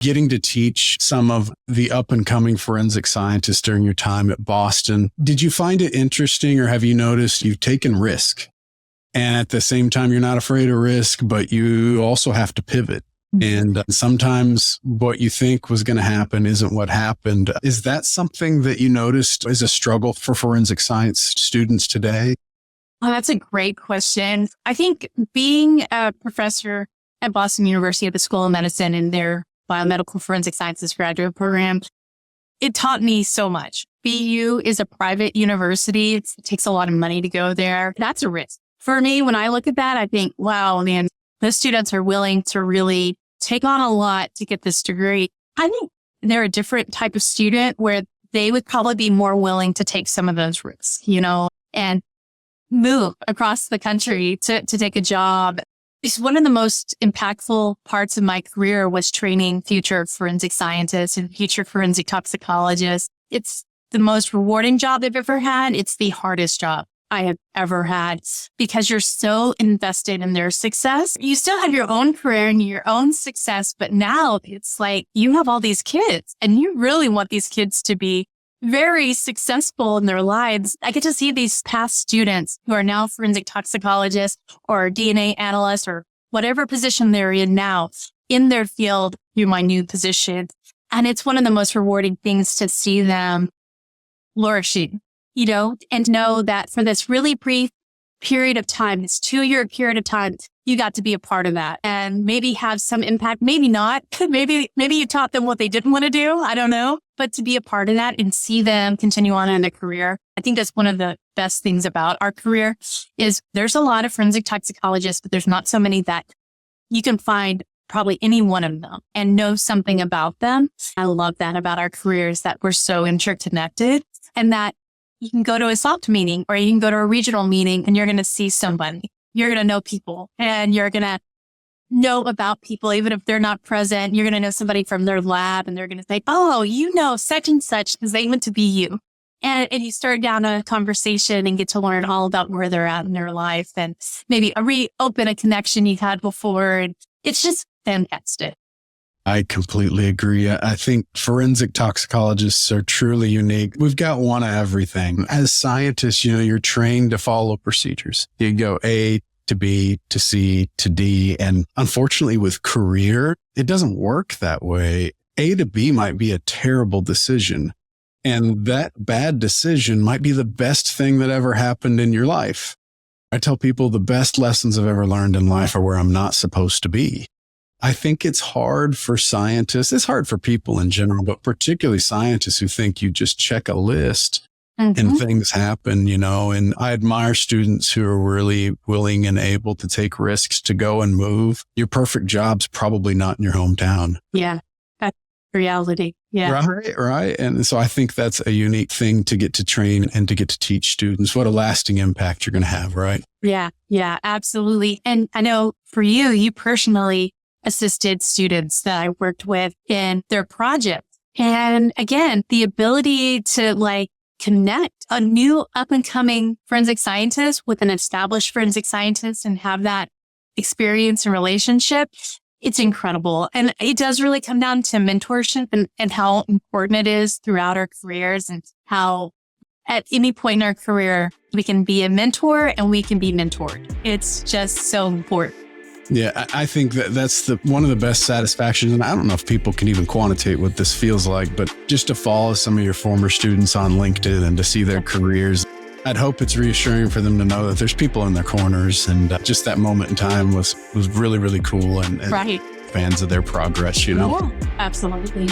getting to teach some of the up and coming forensic scientists during your time at Boston. Did you find it interesting, or have you noticed you've taken risk? And at the same time, you're not afraid of risk, but you also have to pivot. And sometimes what you think was going to happen isn't what happened. Is that something that you noticed is a struggle for forensic science students today? Oh, that's a great question. I think being a professor at Boston University at the School of Medicine in their Biomedical Forensic Sciences graduate program, it taught me so much. BU is a private university. It takes a lot of money to go there. That's a risk. For me, when I look at that, I think, wow, man, the students are willing to really take on a lot to get this degree. I think they're a different type of student where they would probably be more willing to take some of those risks, and move across the country to take a job. It's one of the most impactful parts of my career was training future forensic scientists and future forensic toxicologists. It's the most rewarding job I've ever had. It's the hardest job I have ever had because you're so invested in their success. You still have your own career and your own success, but now it's like you have all these kids and you really want these kids to be very successful in their lives. I get to see these past students who are now forensic toxicologists or DNA analysts or whatever position they're in now in their field through my new position. And it's one of the most rewarding things to see them flourishing, and know that for this really brief period of time, this 2-year period of time, you got to be a part of that and maybe have some impact. Maybe not. Maybe you taught them what they didn't want to do. I don't know. But to be a part of that and see them continue on in a career, I think that's one of the best things about our career is there's a lot of forensic toxicologists, but there's not so many that you can find probably any one of them and know something about them. I love that about our careers, that we're so interconnected and that you can go to a SOPT meeting or you can go to a regional meeting and you're going to see somebody. You're going to know people and you're going to know about people, even if they're not present. You're going to know somebody from their lab and they're going to say, oh, such and such because they went to BU. And you start down a conversation and get to learn all about where they're at in their life and maybe reopen a connection you had before. And it's just fantastic. I completely agree. I think forensic toxicologists are truly unique. We've got one of everything. As scientists, you're trained to follow procedures. You go A to B to C to D. And unfortunately with career, it doesn't work that way. A to B might be a terrible decision. And that bad decision might be the best thing that ever happened in your life. I tell people the best lessons I've ever learned in life are where I'm not supposed to be. I think it's hard for scientists. It's hard for people in general, but particularly scientists who think you just check a list and things happen, and I admire students who are really willing and able to take risks to go and move. Your perfect job's probably not in your hometown. Yeah, that's reality. Yeah. Right. And so I think that's a unique thing to get to train and to get to teach students. What a lasting impact you're going to have, right? Yeah, absolutely. And I know for you personally assisted students that I worked with in their project. And again, the ability to connect a new up and coming forensic scientist with an established forensic scientist and have that experience and relationship, it's incredible. And it does really come down to mentorship and how important it is throughout our careers and how at any point in our career, we can be a mentor and we can be mentored. It's just so important. Yeah, I think that's one of the best satisfactions. And I don't know if people can even quantitate what this feels like, but just to follow some of your former students on LinkedIn and to see their careers, I'd hope it's reassuring for them to know that there's people in their corners. And just that moment in time was really, really cool and right. Fans of their progress, Yeah, absolutely.